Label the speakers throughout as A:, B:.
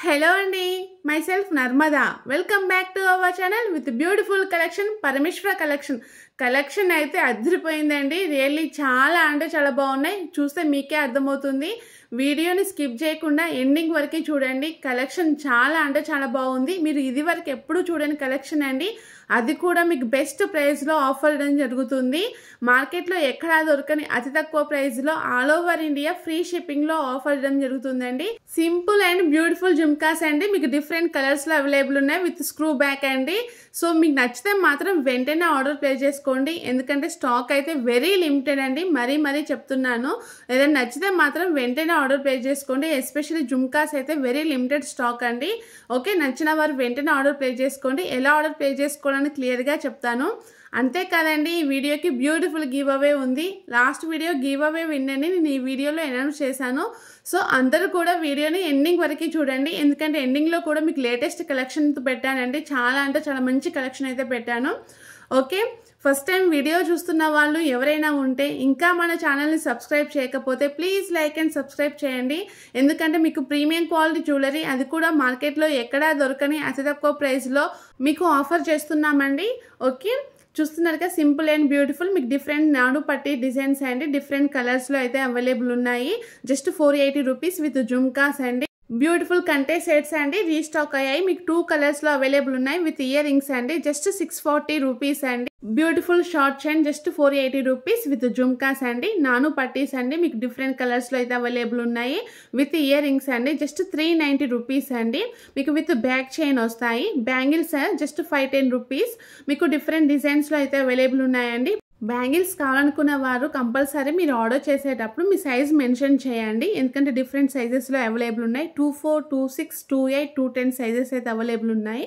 A: Hello Andy, myself Narmada. Welcome back to our channel with beautiful collection, Parameshwara collection. Collection అయితే అదిరిపోయిందండి. Really చాలా అంటే చాలా బాగున్నాయి. చూస్తే మీకే అర్థమవుతుంది. వీడియోని స్కిప్ చేయకుండా ఎండింగ్ వరకు చూడండి. కలెక్షన్ చాలా అంటే చాలా బాగుంది. మీరు ఇది వరకు ఎప్పుడు చూడని కలెక్షన్ అండి. అది కూడా మీకు బెస్ట్ ప్రైస్లో ఆఫర్ ఇవ్వడం జరుగుతుంది. మార్కెట్లో ఎక్కడా దొరకని అతి తక్కువ ప్రైస్లో ఆల్ ఓవర్ ఇండియా ఫ్రీ షిప్పింగ్లో ఆఫర్ ఇవ్వడం జరుగుతుందండి. సింపుల్ అండ్ బ్యూటిఫుల్ జుమ్కాస్ అండి. మీకు డిఫరెంట్ కలర్స్లో అవైలబుల్ ఉన్నాయి విత్ స్క్రూ బ్యాక్ అండి. సో మీకు నచ్చితే మాత్రం వెంటనే ఆర్డర్ ప్లేస్ చేసుకోండి. ఎందుకంటే స్టాక్ అయితే వెరీ లిమిటెడ్ అండి. మరీ చెప్తున్నాను. ఏదైనా నచ్చితే మాత్రం వెంటనే ఆర్డర్ ప్లేస్ చేసుకోండి. ఎస్పెషల్లీ జుమ్కాస్ అయితే వెరీ లిమిటెడ్ స్టాక్ అండి. ఓకే, నచ్చిన వారు వెంటనే ఆర్డర్ ప్లేస్ చేసుకోండి. ఎలా ఆర్డర్ ప్లేస్ చేసుకోవాలని క్లియర్గా చెప్తాను. అంతేకాదండి, ఈ వీడియోకి బ్యూటిఫుల్ గివ్ అవే ఉంది. లాస్ట్ వీడియో గివ్ అవే విన్నని నేను ఈ వీడియోలో అనౌన్స్ చేశాను. సో అందరూ కూడా వీడియోని ఎండింగ్ వరకు చూడండి. ఎందుకంటే ఎండింగ్లో కూడా మీకు లేటెస్ట్ కలెక్షన్ పెట్టానండి. చాలా అంటే చాలా మంచి కలెక్షన్ అయితే పెట్టాను. ఓకే, ఫస్ట్ టైం వీడియో చూస్తున్న వాళ్ళు ఎవరైనా ఉంటే ఇంకా మన ఛానల్ని సబ్స్క్రైబ్ చేయకపోతే ప్లీజ్ లైక్ అండ్ సబ్స్క్రైబ్ చేయండి. ఎందుకంటే మీకు ప్రీమియం క్వాలిటీ జ్యువెలరీ, అది కూడా మార్కెట్లో ఎక్కడా దొరకని అతి తక్కువ ప్రైస్లో మీకు ఆఫర్ చేస్తున్నామండి. ఓకే, చూస్తున్నారుగా సింపుల్ అండ్ బ్యూటిఫుల్. మీకు డిఫరెంట్ నాడు పట్టి డిజైన్స్ అండి. డిఫరెంట్ కలర్స్లో అయితే అవైలబుల్ ఉన్నాయి. జస్ట్ 480 రూపీస్ విత్ జుమ్కాస్ అండి. బ్యూటిఫుల్ కంటే సెట్స్ అండి రీస్టాక్ అయ్యాయి. మీకు 2 కలర్స్లో అవైలబుల్ ఉన్నాయి విత్ ఇయర్ రింగ్స్ అండి. జస్ట్ 640 రూపీస్ అండి. Beautiful short chain just 480 rupees with jhumkas అండి. నాను పట్టీస్ అండి. మీకు డిఫరెంట్ కలర్స్లో అయితే అవైలబుల్ ఉన్నాయి విత్ ఇయర్ రింగ్స్ అండి. జస్ట్ 390 రూపీస్ అండి. మీకు విత్ బ్యాక్ చైన్ వస్తాయి. Bangles just 510 rupees. మీకు డిఫరెంట్ డిజైన్స్లో అయితే అవైలబుల్ ఉన్నాయండి. బ్యాంగిల్స్ కావాలనుకున్న వారు కంపల్సరీ మీరు ఆర్డర్ చేసేటప్పుడు మీ సైజ్ మెన్షన్ చేయండి. ఎందుకంటే డిఫరెంట్ సైజెస్లో అవైలబుల్ ఉన్నాయి. 24, 26, 28, 210 సైజెస్ అయితే అవైలబుల్ ఉన్నాయి.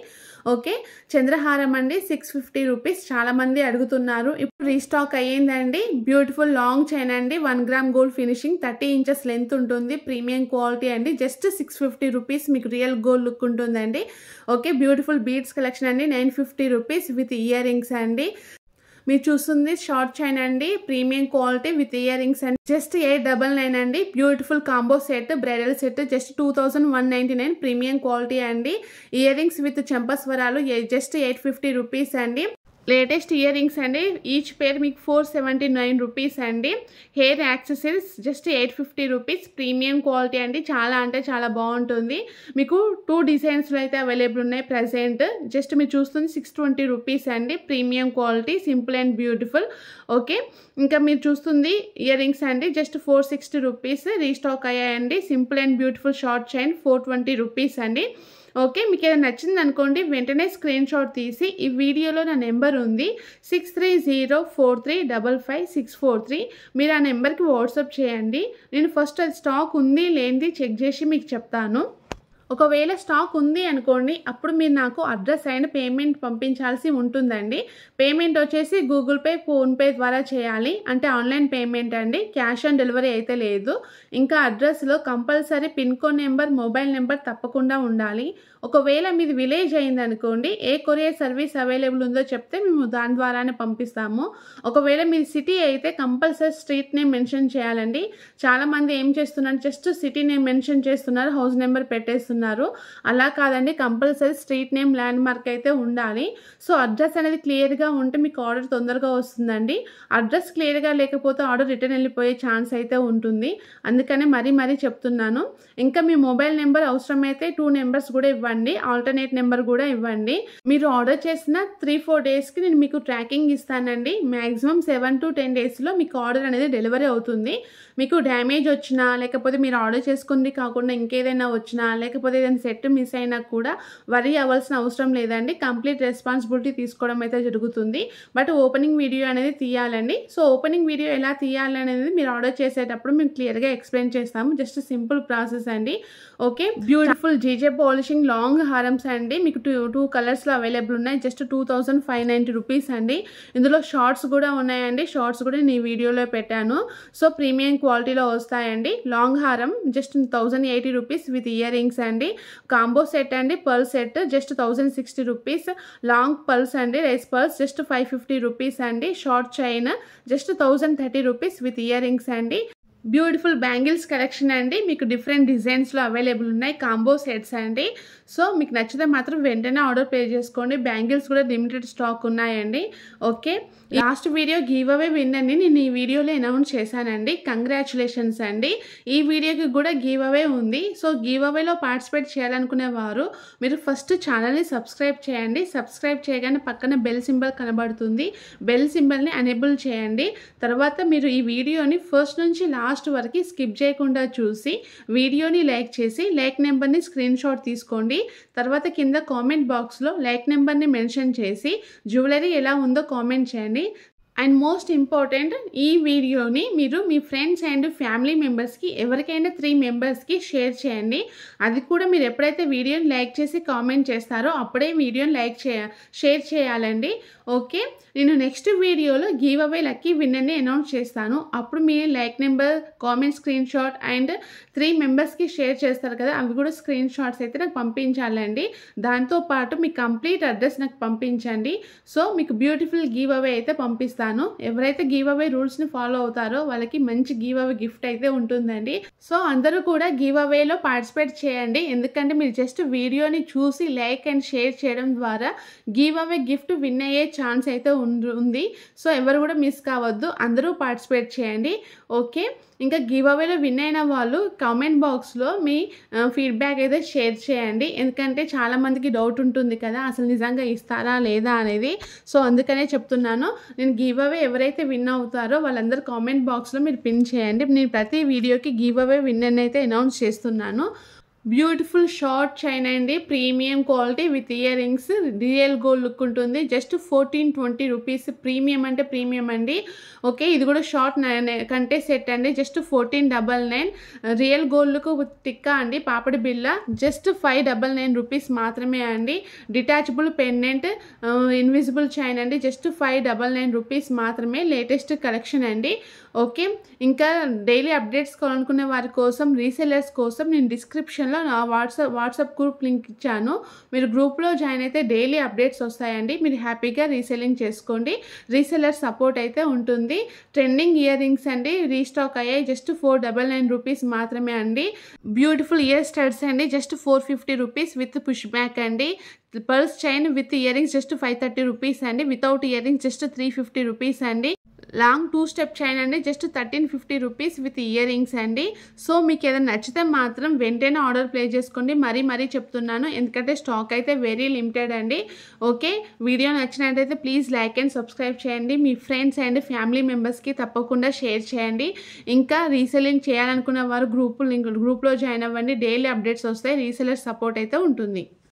A: ఓకే, చంద్రహారం అండి 650 రూపీస్. చాలామంది అడుగుతున్నారు. ఇప్పుడు రీస్టాక్ అయ్యిందండి. బ్యూటిఫుల్ లాంగ్ చైన్ అండి. 1 gram gold finishing, 30 inches length ఉంటుంది. ప్రీమియం క్వాలిటీ అండి. Just 650 rupees. మీకు రియల్ గోల్డ్ లుక్ ఉంటుందండి. ఓకే, బ్యూటిఫుల్ బీడ్స్ కలెక్షన్ అండి. 950 రూపీస్ విత్ ఇయర్ రింగ్స్ అండి. మీరు చూస్తుంది షార్ట్ చైన్ అండి. Premium quality with ear rings అండి. జస్ట్ 899 అండి. Beautiful combo set, bridal set just 2199. Premium quality అండి. ఇయర్ రింగ్స్ విత్ చెంపస్వరాలు జస్ట్ 850 రూపీస్ అండి. లేటెస్ట్ ఇయర్ రింగ్స్ అండి. ఈచ్ పేర్ మీకు 479 రూపీస్ అండి. Hair accessories just 850 rupees. Premium quality అండి. చాలా అంటే చాలా బాగుంటుంది. మీకు 2 డిజైన్స్లో అయితే అవైలబుల్ ఉన్నాయి ప్రజెంట్. జస్ట్ మీరు చూస్తుంది 620 రూపీస్ అండి. Premium quality, simple and beautiful. Okay, ఇంకా మీరు చూస్తుంది ఇయర్ రింగ్స్ అండి. Just 460 rupees. రీస్టాక్ అయ్యాయండి. Simple and beautiful short chain 420 rupees అండి. ఓకే, మీకు ఏదైనా నచ్చింది అనుకోండి, వెంటనే స్క్రీన్ షాట్ తీసి ఈ వీడియోలో నా నెంబర్ ఉంది 6304355643. మీరు ఆ నెంబర్కి వాట్సాప్ చేయండి. నేను ఫస్ట్ అది స్టాక్ ఉంది లేనిది చెక్ చేసి మీకు చెప్తాను. ఒకవేళ స్టాక్ ఉంది అనుకోండి, అప్పుడు మీరు నాకు అడ్రస్ అయిన పేమెంట్ పంపించాల్సి ఉంటుందండి. పేమెంట్ వచ్చేసి గూగుల్ పే, ఫోన్పే ద్వారా చేయాలి. అంటే ఆన్లైన్ పేమెంట్ అండి. క్యాష్ ఆన్ డెలివరీ అయితే లేదు. ఇంకా అడ్రస్లో compulsory pin code number, mobile number తప్పకుండా ఉండాలి. ఒకవేళ మీది విలేజ్ అయిందనుకోండి, ఏ కొరియర్ సర్వీస్ అవైలబుల్ ఉందో చెప్తే మేము దాని ద్వారానే పంపిస్తాము. ఒకవేళ మీది సిటీ అయితే కంపల్సరీ స్ట్రీట్ నేమ్ మెన్షన్ చేయాలండి. చాలామంది ఏం చేస్తున్నారు, జస్ట్ సిటీ నేమ్ మెన్షన్ చేస్తున్నారు, హౌస్ నెంబర్ పెట్టేస్తున్నారు. అలా కాదండి, compulsory street name, land mark అయితే ఉండాలి. సో అడ్రస్ అనేది క్లియర్గా ఉంటే మీకు ఆర్డర్ తొందరగా వస్తుందండి. అడ్రస్ క్లియర్గా లేకపోతే ఆర్డర్ రిటర్న్ వెళ్ళిపోయే ఛాన్స్ అయితే ఉంటుంది. అందుకనే మరీ చెప్తున్నాను. ఇంకా మీ మొబైల్ నెంబర్ అవసరమైతే 2 నెంబర్స్ కూడా ఇవ్వండి. ఆల్టర్నేట్ నెంబర్ కూడా ఇవ్వండి. మీరు ఆర్డర్ చేసిన 3-4 డేస్కి నేను మీకు ట్రాకింగ్ ఇస్తానండి. మ్యాక్సిమం 7 to 10 డేస్లో మీకు ఆర్డర్ అనేది డెలివరీ అవుతుంది. మీకు డ్యామేజ్ వచ్చినా, లేకపోతే మీరు ఆర్డర్ చేసుకుంది కాకుండా ఇంకేదైనా వచ్చినా, లేకపోతే ఏదైనా సెట్ మిస్ అయినా కూడా వరీ అవ్వాల్సిన అవసరం లేదండి. కంప్లీట్ రెస్పాన్సిబిలిటీ తీసుకోవడం అయితే జరుగుతుంది. బట్ ఓపెనింగ్ వీడియో అనేది తీయాలండి. సో ఓపెనింగ్ వీడియో ఎలా తీయాలి అనేది మీరు ఆర్డర్ చేసేటప్పుడు మేము క్లియర్గా ఎక్స్ప్లెయిన్ చేస్తాము. జస్ట్ సింపుల్ ప్రాసెస్ అండి. Okay, beautiful GJ polishing long హారమ్స్ అండి. మీకు 2 కలర్స్లో అవైలబుల్ ఉన్నాయి. జస్ట్ 2590 రూపీస్ అండి. ఇందులో షార్ట్స్ కూడా ఉన్నాయండి. షార్ట్స్ కూడా నేను ఈ వీడియోలో పెట్టాను. సో ప్రీమియం క్వాలిటీలో వస్తాయండి. లాంగ్ హారం just 1080 rupees with ear rings అండి. కాంబో సెట్ అండి. Pearl set just 1060 rupees. Long pearls అండి, రైస్ పర్ల్స్ జస్ట్ 550 రూపీస్ అండి. Short chain just 1030 rupees with ear rings అండి. బ్యూటిఫుల్ బ్యాంగిల్స్ కలెక్షన్ అండి. మీకు డిఫరెంట్ డిజైన్స్లో అవైలబుల్ ఉన్నాయి. కాంబో సెట్స్ అండి. సో మీకు నచ్చితే మాత్రం వెంటనే ఆర్డర్ ప్లేస్ చేసుకోండి. బ్యాంగిల్స్ కూడా లిమిటెడ్ స్టాక్ ఉన్నాయండి. Okay, last video giveaway విన్నర్ని నేను ఈ వీడియోలో అనౌన్స్ చేశానండి. కంగ్రాచులేషన్స్ అండి. ఈ వీడియోకి కూడా గివ్ అవే ఉంది. సో గివ్ అవేలో పార్టిసిపేట్ చేయాలనుకునే వారు మీరు ఫస్ట్ ఛానల్ని సబ్స్క్రైబ్ చేయండి. సబ్స్క్రైబ్ చేయగానే పక్కన బెల్ సింబల్ కనబడుతుంది. బెల్ సింబల్ని ఎనేబుల్ చేయండి. తర్వాత మీరు ఈ వీడియోని ఫస్ట్ నుంచి లాస్ట్ వరకు స్కిప్ చేయకుండా చూసి వీడియోని లైక్ చేసి లైక్ నెంబర్ని స్క్రీన్ షాట్ తీసుకోండి. తర్వాత కింద కామెంట్ బాక్స్లో లైక్ నెంబర్ని మెన్షన్ చేసి జ్యువెలరీ ఎలా ఉందో కామెంట్ చేయండి. అండ్ మోస్ట్ ఇంపార్టెంట్, ఈ వీడియోని మీరు మీ ఫ్రెండ్స్ అండ్ ఫ్యామిలీ మెంబర్స్కి ఎవరికైనా 3 మెంబర్స్కి షేర్ చేయండి. అది కూడా మీరు ఎప్పుడైతే వీడియోని లైక్ చేసి కామెంట్ చేస్తారో అప్పుడే వీడియోని షేర్ చేయాలండి. ఓకే, నేను నెక్స్ట్ వీడియోలో గివ్ అవే లక్కీ విన్నర్ని అనౌన్స్ చేస్తాను. అప్పుడు మీ like number, comment screenshot and 3 మెంబర్స్కి షేర్ చేస్తారు కదా, అవి కూడా స్క్రీన్ షాట్స్ అయితే నాకు పంపించాలండి. దాంతోపాటు మీ కంప్లీట్ అడ్రస్ నాకు పంపించండి. సో మీకు బ్యూటిఫుల్ గివ్ అవే అయితే పంపిస్తాను. ఎవరైతే గివ్ అవే రూల్స్ని ఫాలో అవుతారో వాళ్ళకి మంచి గివ్ అవే గిఫ్ట్ అయితే ఉంటుందండి. సో అందరూ కూడా గివ్ అవేలో పార్టిసిపేట్ చేయండి. ఎందుకంటే మీరు జస్ట్ వీడియోని చూసి లైక్ అండ్ షేర్ చేయడం ద్వారా గివ్ అవే గిఫ్ట్ విన్ అయ్యే ఛాన్స్ అయితే ఉంది. సో ఎవరు కూడా మిస్ కావద్దు, అందరూ పార్టిసిపేట్ చేయండి. ఓకే, ఇంకా గివ్ అవేలో విన్ అయిన వాళ్ళు కామెంట్ బాక్స్లో మీ ఫీడ్బ్యాక్ అయితే షేర్ చేయండి. ఎందుకంటే చాలామందికి డౌట్ ఉంటుంది కదా, అసలు నిజంగా ఇస్తారా లేదా అనేది. సో అందుకనే చెప్తున్నాను, నేను గివ్ అవే ఎవరైతే విన్ అవుతారో వాళ్ళందరూ కామెంట్ బాక్స్లో మీరు పిన్ చేయండి. నేను ప్రతి వీడియోకి గివ్ అవే విన్నర్ అయితే అనౌన్స్ చేస్తున్నాను. బ్యూటిఫుల్ షార్ట్ చైన్ అండి, premium quality with ear rings, real gold look ఉంటుంది. Just 1420 rupees. ప్రీమియం అంటే ప్రీమియం అండి. ఓకే, ఇది కూడా షార్ట్ కంటే సెట్ అండి. Just 1499. Real gold look with టిక్కా అండి, పాపడి బిల్ల. జస్ట్ 599 రూపీస్ మాత్రమే అండి. డిటాచబుల్ పెండెంట్, ఇన్విజిబుల్ చైన్ అండి. జస్ట్ 599 రూపీస్ మాత్రమే. లేటెస్ట్ కలెక్షన్ అండి. ఓకే, ఇంకా డైలీ అప్డేట్స్ కావాలనుకునే వారి కోసం, రీసెలర్స్ కోసం నేను డిస్క్రిప్షన్లో నా వాట్సాప్ గ్రూప్ లింక్ ఇచ్చాను. మీరు గ్రూప్లో జాయిన్ అయితే డైలీ అప్డేట్స్ వస్తాయండి. మీరు హ్యాపీగా రీసెల్లింగ్ చేసుకోండి. రీసెలర్ సపోర్ట్ అయితే ఉంటుంది. ట్రెండింగ్ ఇయర్ రింగ్స్ అండి, రీస్టాక్ అయ్యాయి. జస్ట్ 499 రూపీస్ మాత్రమే అండి. బ్యూటిఫుల్ ఇయర్ స్టడ్స్ అండి, just 450 rupees with push back అండి. Purse chain with ear rings just 530 rupees అండి. Without ear rings just 350 rupees అండి. లాంగ్ 2 స్టెప్ చైన్ అండి, just 1350 rupees with ear rings అండి. So మీకు ఏదైనా నచ్చితే మాత్రం వెంటనే ఆర్డర్ ప్లేస్ చేసుకోండి. మరీ చెప్తున్నాను, ఎందుకంటే స్టాక్ అయితే వెరీ లిమిటెడ్ అండి. ఓకే, వీడియో నచ్చినట్టయితే ప్లీజ్ లైక్ అండ్ సబ్స్క్రైబ్ చేయండి. మీ ఫ్రెండ్స్ అండ్ ఫ్యామిలీ మెంబర్స్కి తప్పకుండా షేర్ చేయండి. ఇంకా రీసెల్లింగ్ చేయాలనుకున్న వారు గ్రూప్లో జాయిన్ అవ్వండి. డైలీ అప్డేట్స్ వస్తాయి. రీసెలర్ సపోర్ట్ అయితే ఉంటుంది.